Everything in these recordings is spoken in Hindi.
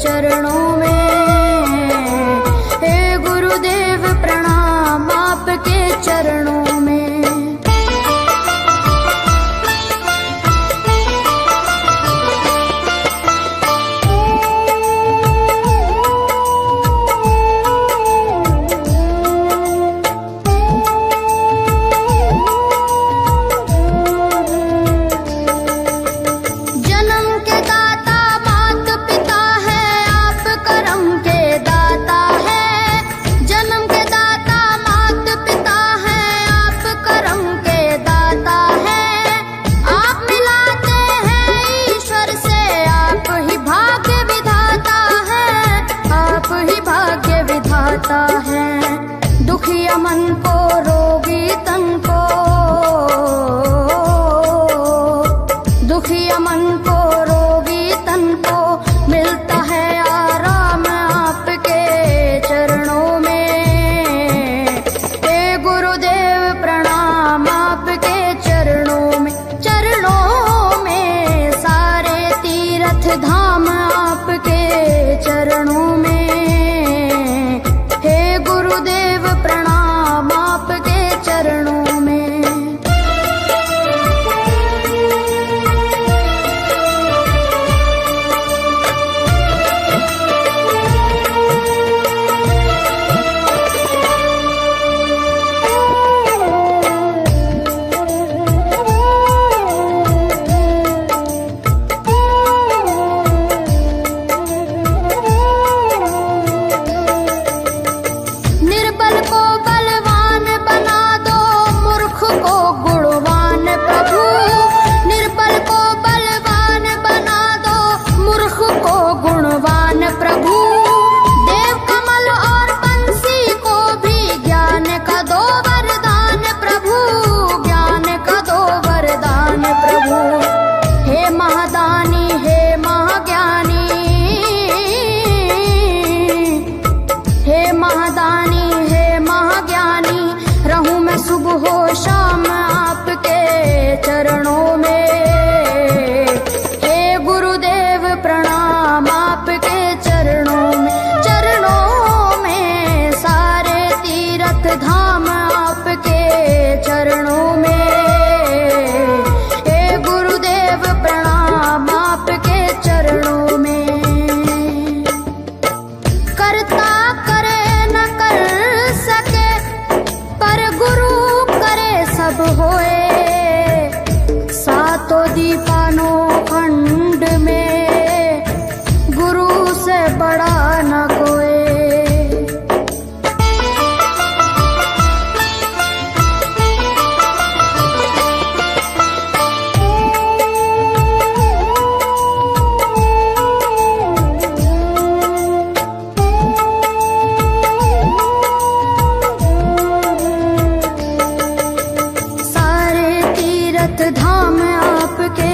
चरणों में। हे गुरुदेव प्रणाम आपके चरणों में। दुखिया मन को रोगी तन को, दुखिया मन को रोगी तन को मिलता है आराम आपके चरणों में। हे गुरुदेव प्रणाम आपके चरणों में। चरणों में सारे तीर्थ धाम आपके चरणों में। गुरुदेव प्रणाम आपके चरणों में। सुबह शाम आपके चरणों में। हे गुरुदेव प्रणाम आपके चरणों में। चरणों में सारे तीर्थ धाम आपके चरणों में। हे गुरुदेव प्रणाम आपके चरणों में। करता करे न कर सके पर गुरु सब होए। सातों दीपानों खंड में गुरु से बड़ा न कोई। धाम आपके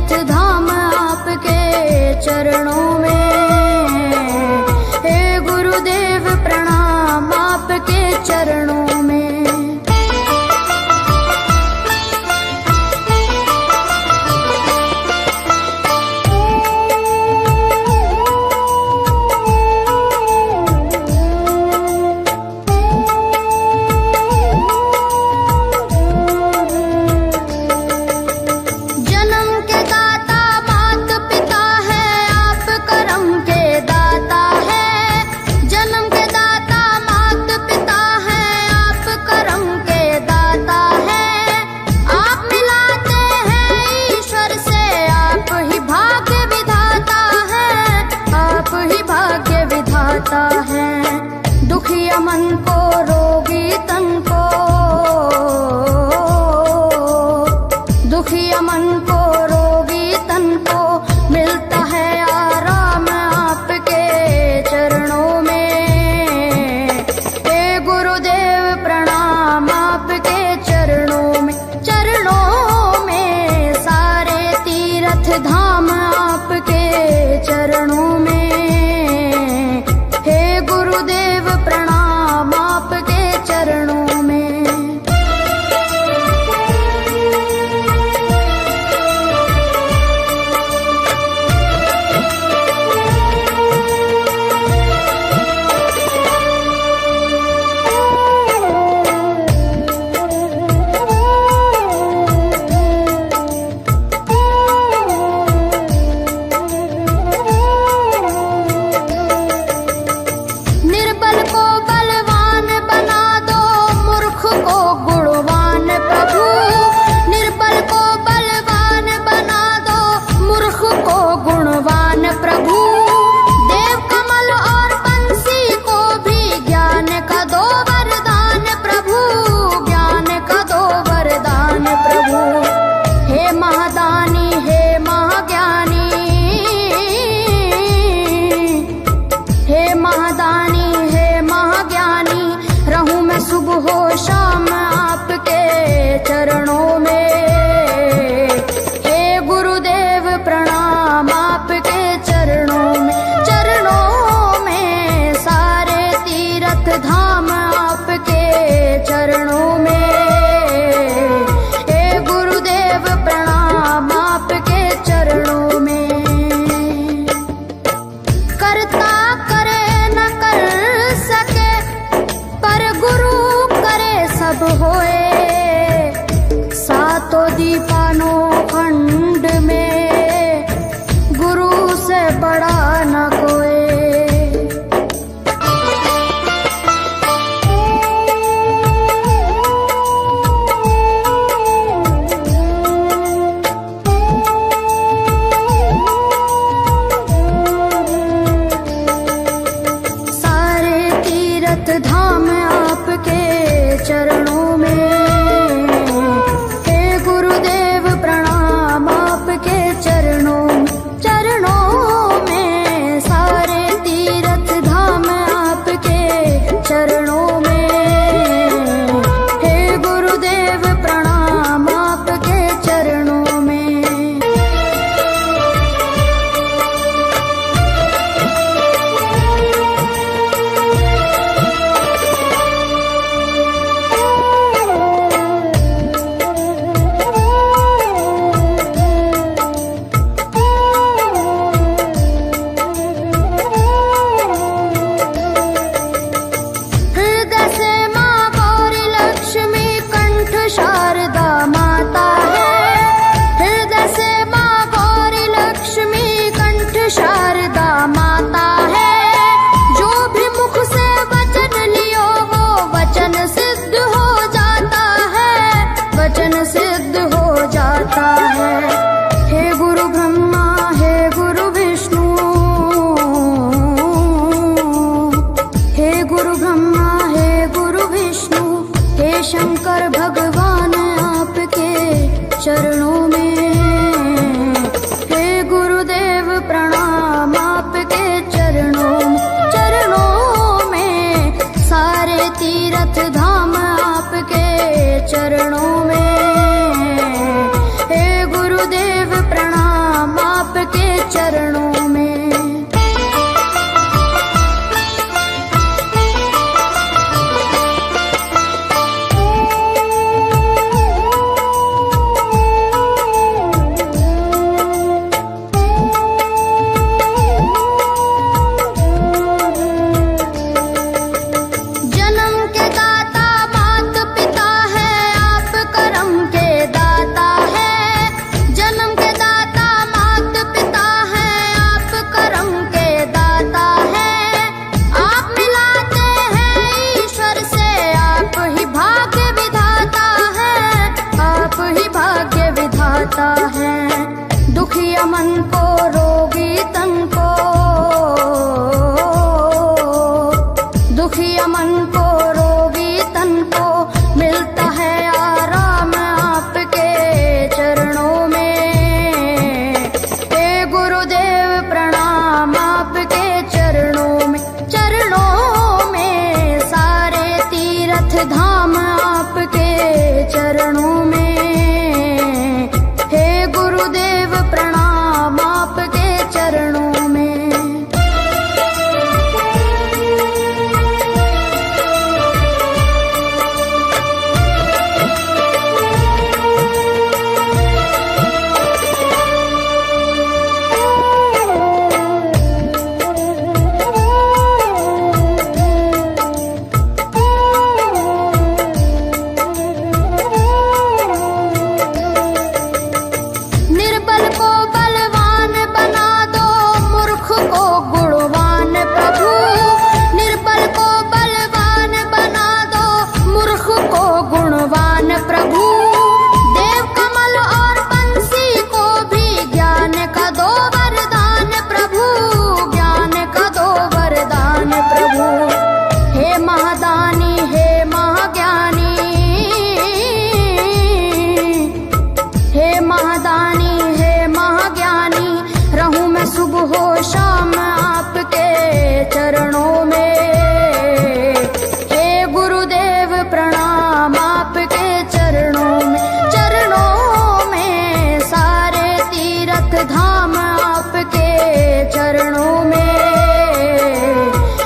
तीर्थ धाम आपके चरणों में। हे गुरुदेव प्रणाम आपके चरणों में। दुखिया मन को रोगी तन को, दुखिया मन को रोगी तन को मिलता है आराम आपके चरणों में। हे गुरुदेव प्रणाम आपके चरणों में। चरणों में सारे तीर्थ धाम आपके चरणों में। प्रणाम आपके चरणों में। निर्बल को बलवान बना दो, मूर्ख को गुणवान प्रभु। निर्बल को बलवान बना दो, मूर्ख को गुणवान प्रभु। देव कमल और बंसी को भी ज्ञान का दो वरदान प्रभु, ज्ञान का दो वरदान प्रभु। हे महादानी हे महाज्ञानी, हे महादानी हे महाज्ञानी, रहूं मैं सुबह हो शाम आपके चरणों में। हे गुरुदेव प्रणाम आपके चरणों में। चरणों में सारे तीर्थ धाम आपके चरणों में। हे गुरुदेव प्रणाम आपके चरणों में। करता करे न कर सके, पर गुरु करे सब होए। सातों दीपानों खंड में गुरु से बड़ा न कोई। धाम आपके चरणों में। हे गुरुदेव प्रणाम आपके चरणों में। चरणों में सारे तीर्थ धाम आपके चरणों में। हे गुरुदेव प्रणाम आपके चरणों में। शंकर भगवान आपके चरणों में। हे गुरुदेव प्रणाम आपके चरणों में। चरणों में सारे तीर्थ धाम आपके चरणों में। हे गुरुदेव प्रणाम चरणों में। दुखिया मन को रोगी तन को, दुखिया मन को रोगी तन को मिलता है आराम आपके चरणों में। हे गुरुदेव प्रणाम आपके चरणों में, चरणों में सारे तीर्थ धाम आपके चरणों में। गुरुदेव प्रणाम आपके चरणों में। सुबह शाम आपके चरणों में। हे गुरुदेव प्रणाम आपके चरणों में, चरणों में सारे तीर्थ धाम आपके चरणों में।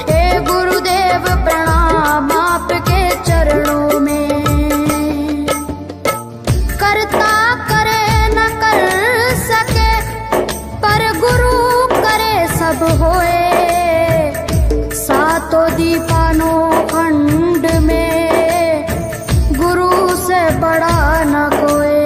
हे गुरुदेव प्रणाम आपके चरणों में। करता करे न कर सके पर गुरु सब होए, सातों दीपानों खंड में गुरु से बड़ा न कोई।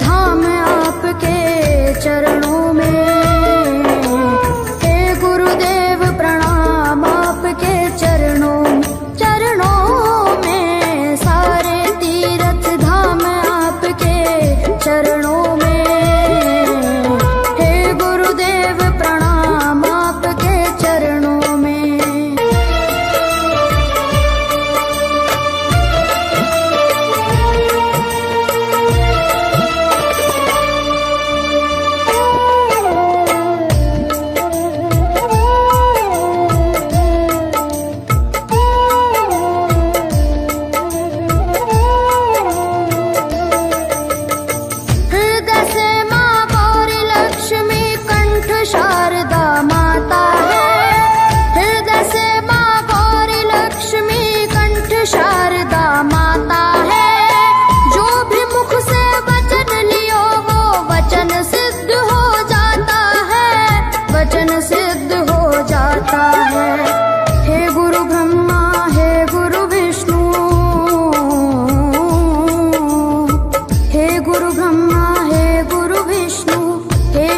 धाम आपके चरणों में। हे गुरुदेव प्रणाम आपके चरणों में, चरणों में सारे तीर्थ धाम आपके चरणों में। हे गुरुदेव प्रणाम आपके चरणों में।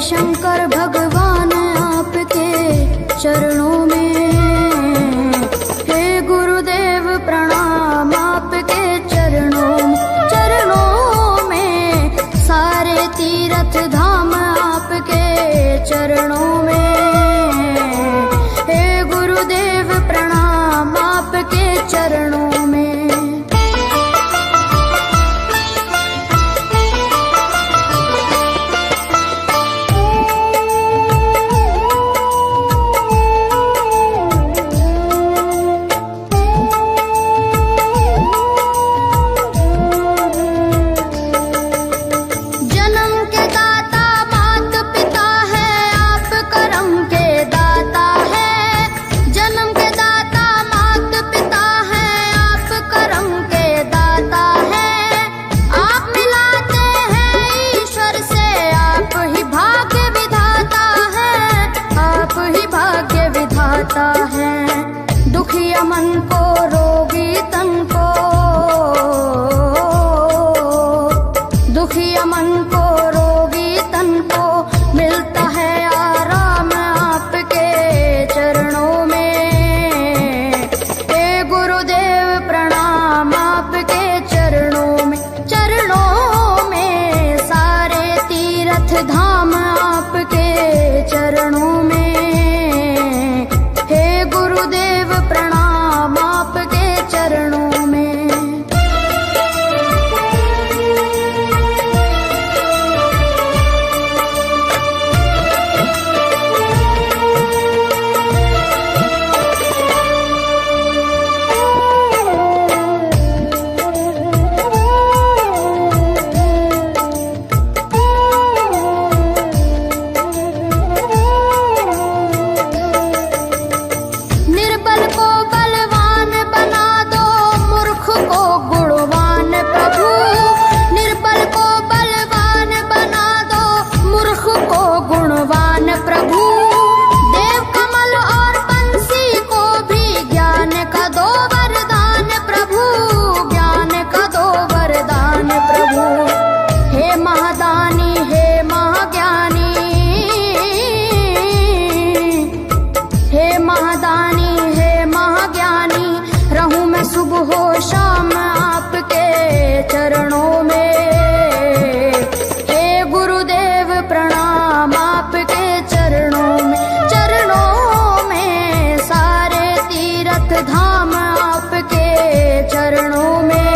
शंकर भगवान आपके चरणों में। हे गुरुदेव प्रणाम आपके चरणों में, चरणों में सारे तीर्थ धाम आपके चरणों में। हे गुरुदेव प्रणाम आपके चरणों में। दुखिया मन को रोगी तन को, दुखिया मन को रोगी तन को मिलता है आराम आपके चरणों में। हे गुरुदेव प्रणाम आपके चरणों में, चरणों में सारे तीर्थ धाम आपके चरणों में। हे गुरुदेव प्रणाम आपके चरणों में। निर्बल को बलवान बना दो, मूर्ख को गुणवान प्रभु। निर्बल को बलवान बना दो, मूर्ख को गुणवान प्रभु। देव कमल और बंसी को भी ज्ञान का दो वरदान प्रभु, ज्ञान का दो वरदान प्रभु। हे महादानी हे महाज्ञानी, हे महादानी हे महाज्ञानी, रहूं मैं सुबह हो शाम आपके चरणों में। हे गुरुदेव प्रणाम आपके चरणों में, चरणों में सारे तीर्थ धाम आपके चरणों में।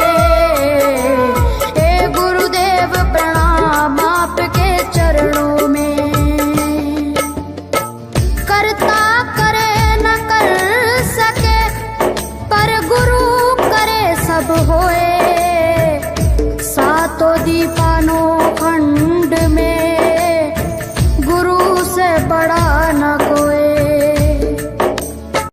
हे गुरुदेव प्रणाम आपके चरणों में। करता करे न कर सके, पर गुरु करे सब होए।